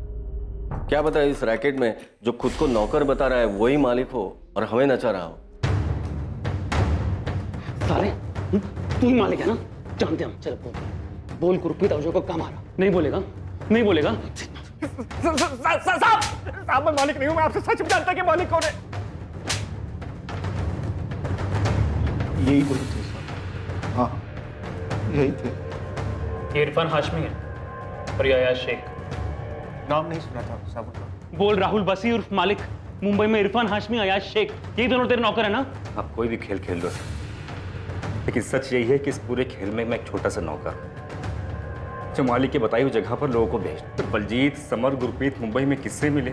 क्या पता इस रैकेट में जो खुद को नौकर बता रहा है वही मालिक हो और हमें नचा रहा हो। साले, तू ही मालिक है ना? जानते हम। चल बोल गुरप्रीत आहूजा को कहाँ मारा? नहीं बोलेगा, नहीं बोलेगा। साहब मैं मालिक नहीं हूं, मैं आपसे सच में जानता कि मालिक कौन है। यही बोले थे साहब। हाँ यही थे। ये इरफान हाशमी है और ये अयाज शेख। नाम नहीं सुना था साहब। बोल राहुल बसी उर्फ मालिक। मुंबई में इरफान हाशमी, अयाज शेख, यही दोनों तेरे नौकर है ना? आप कोई भी खेल खेल लो, लेकिन सच यही है कि इस पूरे खेल में मैं एक छोटा सा नौकर जो मालिक के बताई हुई जगह पर लोगों को भेज। तो बलजीत, समर, गुरप्रीत मुंबई में किससे मिले,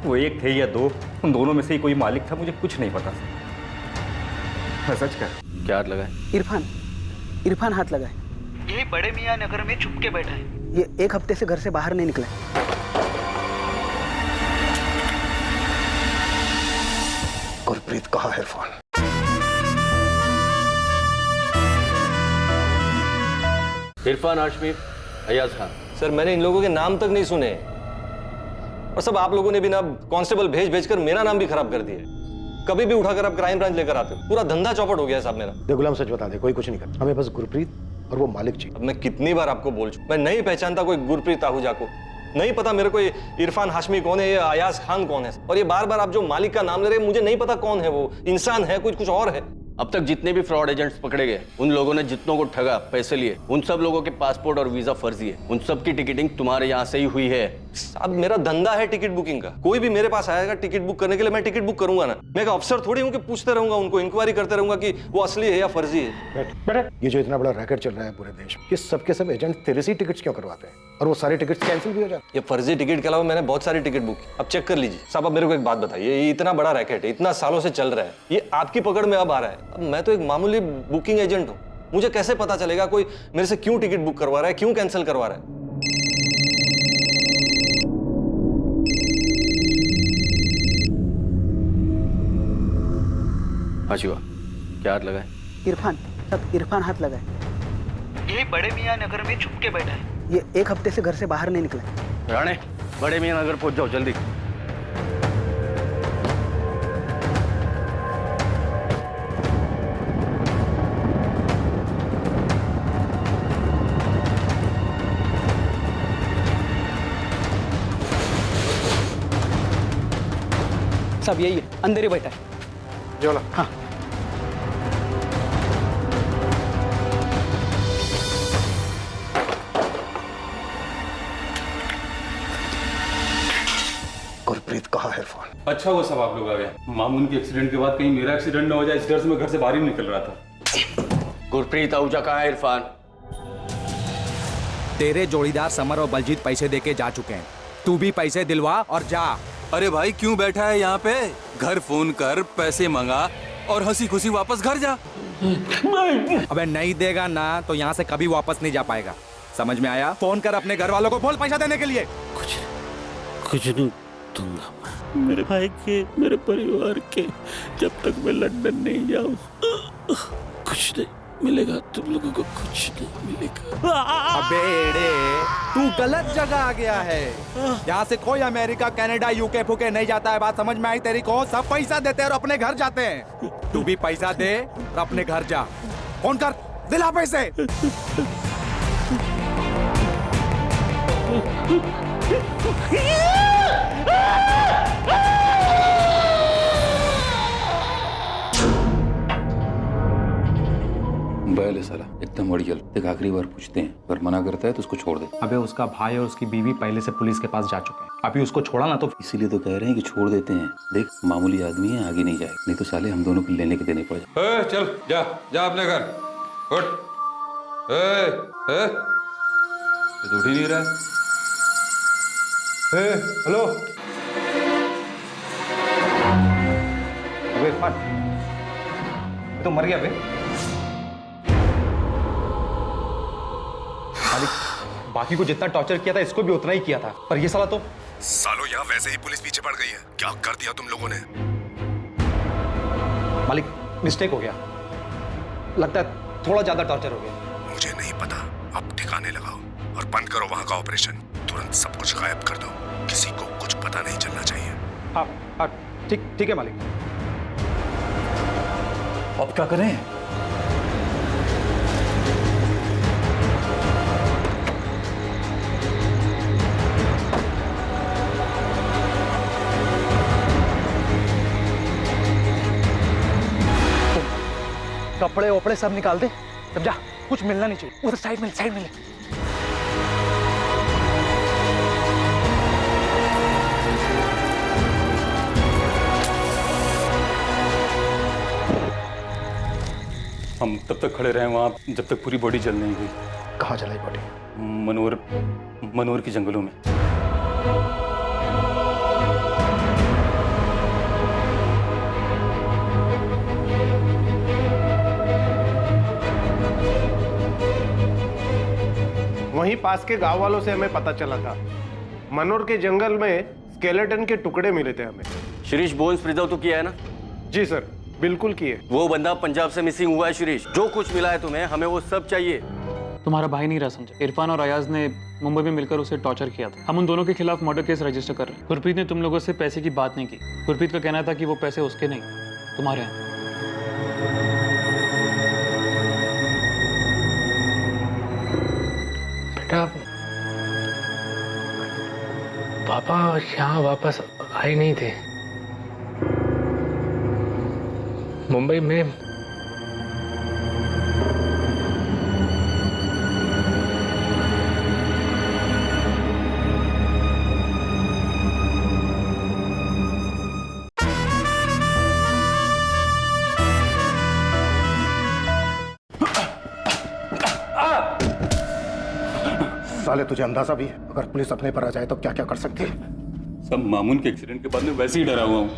वो एक थे या दो, उन दोनों में से ही कोई मालिक था, मुझे कुछ नहीं पता। मैं सच कह। क्या हाथ लगा है? इरफान हाथ लगा है। यही बड़े मियां नगर में छुप के बैठा है। ये 1 हफ्ते से घर से बाहर नहीं निकला। गुरप्रीत कहाँ है इरफान? इरफान हाशमी, अयाज खान। सर मैंने इन लोगों के नाम तक नहीं सुने और सब आप लोगों ने भी ना कांस्टेबल भेज कर मेरा नाम भी खराब कर दिया। कभी भी उठाकर आप क्राइम ब्रांच लेकर आते हो, पूरा धंधा चौपट हो गया है साहब मेरा। दे गुलाम सच बता दे, कोई कुछ नहीं करता, हमें बस गुरप्रीत और वो मालिक चाहिए। अब मैं कितनी बार आपको बोल चुका, मैं नहीं पहचानता कोई गुरप्रीत आहूजा को, नहीं पता मेरे को ये इरफान हाशमी कौन है, ये अयाज खान कौन है, और ये बार बार आप जो मालिक का नाम ले रहे हैं मुझे नहीं पता कौन है, वो इंसान है कुछ और है। अब तक जितने भी फ्रॉड एजेंट्स पकड़े गए, उन लोगों ने जितनों को ठगा, पैसे लिए, उन सब लोगों के पासपोर्ट और वीजा फर्जी है। उन सब की टिकटिंग तुम्हारे यहाँ से ही हुई है। अब मेरा धंधा है टिकट बुकिंग का, कोई भी मेरे पास आएगा टिकट बुक करने के लिए, मैं टिकट बुक करूंगा ना। मैं एक अफसर थोड़ी हूँ कि पूछते रहूंगा उनको, इंक्वायरी करते रहूंगा कि वो असली है या फर्जी है। ये जो इतना बड़ा रैकेट चल रहा है पूरे देश में, ये सबके सब एजेंट तेरे से टिकट्स क्यों करवाते हैं और वो सारे टिकट्स कैंसिल भी हो जाते हैं? ये फर्जी टिकट के अलावा मैंने बहुत सारी टिकट बुक की। अब चेक कर लीजिए साहब। अब मेरे को एक बात बताइए, ये इतना बड़ा रैकेट है, इतना सालों से चल रहा है, ये आपकी पकड़ में अब आ रहा है। अब मैं तो एक मामूली बुकिंग एजेंट हूँ, मुझे कैसे पता चलेगा कोई मेरे से क्यों टिकट बुक करवा रहा है, क्यों कैंसिल करवा रहा है? हाशिवा, क्या हाथ लगा है? इरफान हाथ लगा है। यही बड़े मियां नगर में छुप के बैठा है। ये 1 हफ्ते से घर से बाहर नहीं निकला। राणे, बड़े मियां नगर पहुंच जाओ जल्दी। सब यही है, अंदर ही बैठा है। जो ना। हाँ। गुरप्रीत कहाँ है इरफान? अच्छा वो सब आप लोग आ गए। मामून के एक्सीडेंट के बाद कहीं मेरा एक्सीडेंट ना हो जाए, इस डर से मैं घर से बाहर ही निकल रहा था। गुरप्रीत आहूजा कहाँ है इरफान? तेरे जोड़ीदार समर और बलजीत पैसे देके जा चुके हैं, तू भी पैसे दिलवा और जा। अरे भाई क्यों बैठा है यहाँ पे? घर फोन कर, पैसे मंगा और हंसी खुशी वापस घर जा। अबे नहीं देगा ना तो यहाँ से कभी वापस नहीं जा पाएगा, समझ में आया? फोन कर अपने घर वालों को, बोल पैसा देने के लिए। कुछ नहीं दूंगा मेरे भाई के, मेरे परिवार के, जब तक मैं लंदन नहीं जाऊं कुछ नहीं मिलेगा, तुम लोगों को कुछ नहीं मिलेगा। अबे तू गलत जगह आ गया है। यहाँ से कोई अमेरिका, कनाडा, यूके फूके नहीं जाता है, बात समझ में आई तेरी को? सब पैसा देते हैं और अपने घर जाते हैं। तू भी पैसा दे और अपने घर जा। फोन कर, दिला पैसे। बैल है साला, एकदम बढ़िया। देख आखिरी बार पूछते हैं, अगर मना करता है तो उसको छोड़ दे। अबे उसका भाई और उसकी बीवी पहले से पुलिस के पास जा चुके हैं, अभी उसको छोड़ा ना तो। इसीलिए तो कह रहे हैं कि छोड़ देते हैं। देख मामूली आदमी है, आगे नहीं जाए, नहीं तो साले हम दोनों को लेने के देने पड़ जाए। चल जा जा अपने घर, उठ। तो उठ ही नहीं रहा। हेलो। अबे इरफान, तो मर गया बे। बाकी को जितना टॉर्चर किया था इसको भी उतना ही किया था, पर ये साला तो। सालों यहाँ वैसे ही पुलिस पीछे पड़ गई है, क्या कर दिया तुम लोगों ने? मालिक मिस्टेक हो गया, लगता है थोड़ा ज्यादा टॉर्चर हो गया। मुझे नहीं पता, अब ठिकाने लगाओ और बंद करो वहां का ऑपरेशन। तुरंत सब कुछ गायब कर दो, किसी को कुछ पता नहीं चलना चाहिए। हाँ हाँ ठीक है मालिक। अब क्या करें? कपड़े ओपड़े सब निकाल दे, समझा? कुछ मिलना नहीं चाहिए। उधर साइड में हम तब तक खड़े रहे वहाँ जब तक पूरी बॉडी जल नहीं गई। कहाँ जलाई बॉडी? मनोर के जंगलों में। वहीं पास के गांव वालों से हमें पता चला था, मनोर के जंगल में स्केलेटन के टुकड़े मिले थे हमें। शिरीष, बोन्स प्रिजर्व तो किया है ना? जी सर, बिल्कुल किए। वो बंदा पंजाब से मिसिंग हुआ है शिरीष। जो कुछ मिला है तुम्हें, हमें वो सब चाहिए। तुम्हारा भाई नहीं रहा संजय। इरफान और अयाज ने मुंबई में मिलकर उसे टॉर्चर किया था। हम उन दोनों के खिलाफ मर्डर केस रजिस्टर कर रहे हैं। गुरप्रीत ने तुम लोगों से पैसे की बात नहीं की। गुरप्रीत का कहना था कि वो पैसे उसके नहीं, तुम्हारे हैं। बेटा, पापा यहाँ वापस आए नहीं थे। मुंबई में साले तुझे अंदाजा भी है अगर पुलिस अपने पर आ जाए तो क्या क्या कर सकती है? सब मामून के एक्सीडेंट के बाद में वैसे ही डरा हुआ हूँ।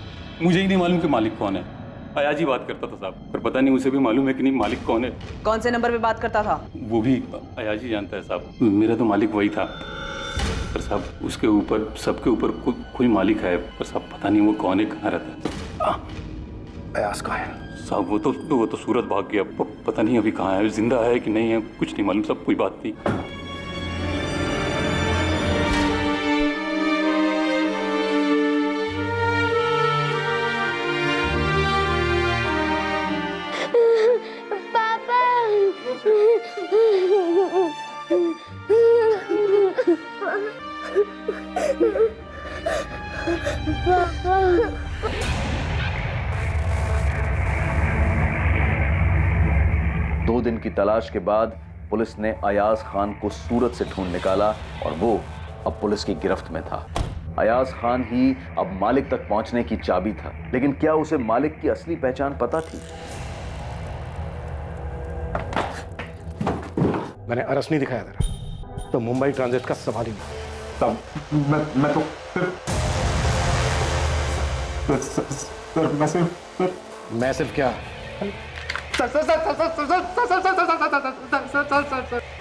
मुझे ही नहीं मालूम कि मालिक कौन है। अयाज ही बात करता था साहब, पर पता नहीं उसे भी मालूम है कि नहीं मालिक कौन है। कौन से नंबर पे बात करता था? वो भी अयाज ही जानता है साहब। मेरा तो मालिक वही था, पर साहब उसके ऊपर, सबके ऊपर कोई मालिक है, पर साहब पता नहीं वो कौन है, कहाँ रहता है। अयाज कहाँ है? साहब वो तो सूरत भाग गया, पता नहीं अभी कहाँ है, जिंदा है कि नहीं है, कुछ नहीं मालूम। सब कोई बात नहीं। पापा दो दिन की तलाश के बाद पुलिस ने अयाज खान को सूरत से ढूंढ निकाला और वो अब पुलिस की गिरफ्त में था। अयाज खान ही अब मालिक तक पहुंचने की चाबी था, लेकिन क्या उसे मालिक की असली पहचान पता थी? मैंने अरस नहीं दिखाया तेरा तो मुंबई ट्रांजिट का सवाल ही नहीं। तब मैं तो मैं सिर्फ क्या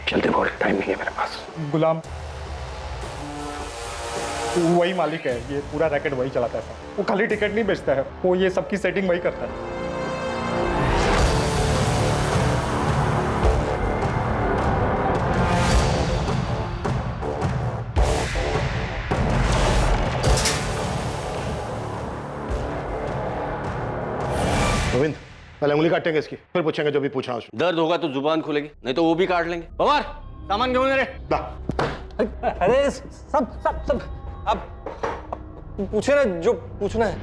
जल्दी बोल, टाइम नहीं है मेरे पास। गुलाम वही मालिक है, ये पूरा रैकेट वही चलाता है सर। वो खाली टिकट नहीं बेचता है, वो ये सबकी सेटिंग वही करता है। गोविंद, पहले उंगली काटेंगे इसकी, फिर पूछेंगे जो भी पूछना उसमें। दर्द होगा तो जुबान खुलेगी, नहीं तो वो भी काट लेंगे। पवार, सामान क्यों नहीं रहे? अरे सब सब सब आप पूछे ना जो पूछना है।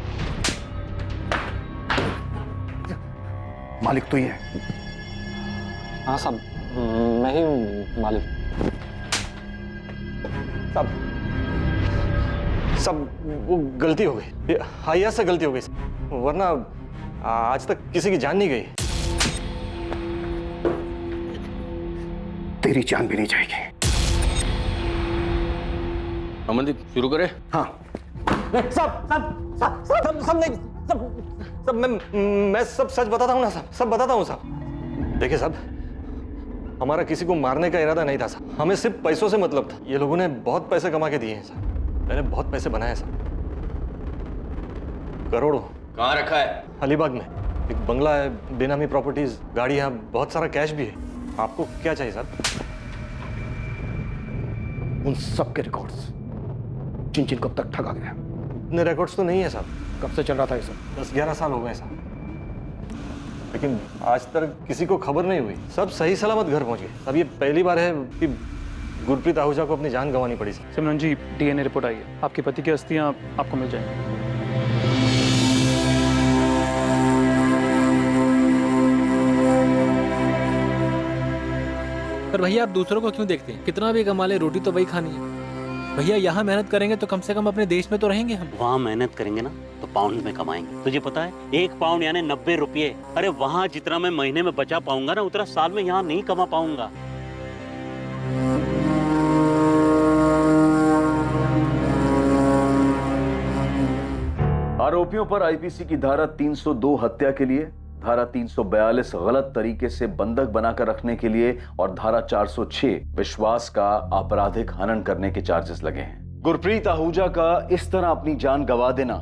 मालिक तो ही है। हाँ साहब, मैं ही हूँ मालिक। सब वो गलती हो गई, हाइया से गलती हो गई, वरना आज तक किसी की जान नहीं गई। तेरी जान भी नहीं जाएगी। अमनदीप शुरू करे। हाँ सब मैं सब सच बताता हूँ ना साहब, सब बताता हूँ साहब। देखिए साहब, हमारा किसी को मारने का इरादा नहीं था साहब, हमें सिर्फ पैसों से मतलब था। ये लोगों ने बहुत पैसे कमा के दिए हैं साहब, मैंने बहुत पैसे बनाए साहब, करोड़ों। कहाँ रखा है? अलीबाग में एक बंगला है, बेनामी प्रॉपर्टीज, गाड़ियां, बहुत सारा कैश भी है। आपको क्या चाहिए साहब? उन सब के रिकॉर्ड्स, जिन जिन कब तक ठगा गया। इतने रिकॉर्ड्स तो नहीं है साहब। कब से चल रहा था ये सब? 10-11 साल हो गए साहब, लेकिन आज तक किसी को खबर नहीं हुई। सब सही सलामत घर पहुंच गए। अब ये पहली बार है कि गुरप्रीत आहूजा को अपनी जान गंवानी पड़ी साहब। सिमरन जी, डीएनए रिपोर्ट आई है, आपके पति की अस्थियां आपको मिल जाएंगी। पर भैया आप दूसरों को क्यों देखते हैं? कितना भी कमा ले, रोटी तो वही खानी है। भैया यहाँ मेहनत करेंगे तो कम से कम अपने देश में तो रहेंगे हम। वहाँ मेहनत करेंगे ना तो पाउंड में कमाएंगे। तुझे पता है 1 पाउंड यानी 90 रुपये। अरे वहाँ जितना मैं महीने में बचा पाऊंगा ना, उतना साल में यहाँ नहीं कमा पाऊंगा। आरोपियों पर आईपीसी की धारा 302 हत्या के लिए, धारा 342 गलत तरीके से बंधक बनाकर रखने के लिए और धारा 406 विश्वास का आपराधिक हनन करने के चार्जेस लगे हैं। गुरप्रीत आहूजा का इस तरह अपनी जान गंवा देना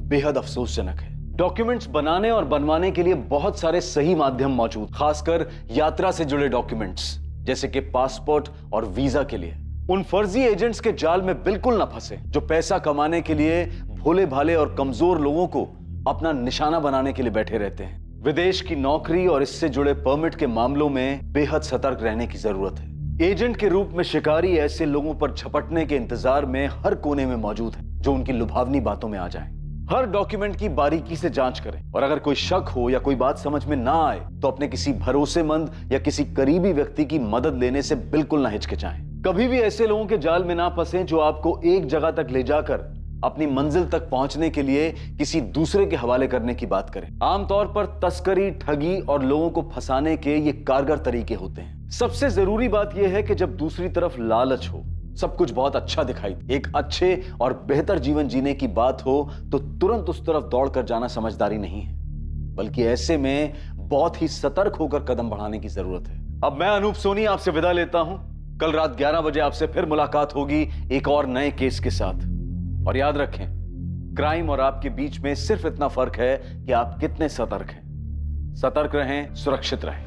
बेहद अफसोसजनक है। डॉक्यूमेंट्स बनाने और बनवाने के लिए बहुत सारे सही माध्यम मौजूद, खासकर यात्रा से जुड़े डॉक्यूमेंट्स जैसे कि पासपोर्ट और वीजा के लिए। उन फर्जी एजेंट्स के जाल में बिल्कुल न फंसे जो पैसा कमाने के लिए भोले भाले और कमजोर लोगों को अपना निशाना बनाने के लिए बैठे रहते हैं। विदेश की नौकरी और इससे जुड़े परमिट के मामलों में बेहद सतर्क रहने की जरूरत है। एजेंट के रूप में शिकारी ऐसे लोगों पर झपटने के इंतजार में हर कोने में मौजूद है जो उनकी लुभावनी बातों में आ जाए। हर डॉक्यूमेंट की बारीकी से जांच करें और अगर कोई शक हो या कोई बात समझ में ना आए तो अपने किसी भरोसेमंद या किसी करीबी व्यक्ति की मदद लेने से बिल्कुल ना हिचकिचाएं। कभी भी ऐसे लोगों के जाल में ना फंसें जो आपको एक जगह तक ले जाकर अपनी मंजिल तक पहुंचने के लिए किसी दूसरे के हवाले करने की बात करें। आमतौर पर तस्करी, ठगी और लोगों को फंसाने के ये कारगर तरीके होते हैं। सबसे जरूरी बात यह है कि जब दूसरी तरफ लालच हो, सब कुछ बहुत अच्छा दिखाई, एक अच्छे और बेहतर जीवन जीने की बात हो तो तुरंत उस तरफ दौड़कर जाना समझदारी नहीं है, बल्कि ऐसे में बहुत ही सतर्क होकर कदम बढ़ाने की जरूरत है। अब मैं अनूप सोनी आपसे विदा लेता हूं। कल रात 11 बजे आपसे फिर मुलाकात होगी एक और नए केस के साथ। और याद रखें, क्राइम और आपके बीच में सिर्फ इतना फर्क है कि आप कितने सतर्क हैं। सतर्क रहें, सुरक्षित रहें।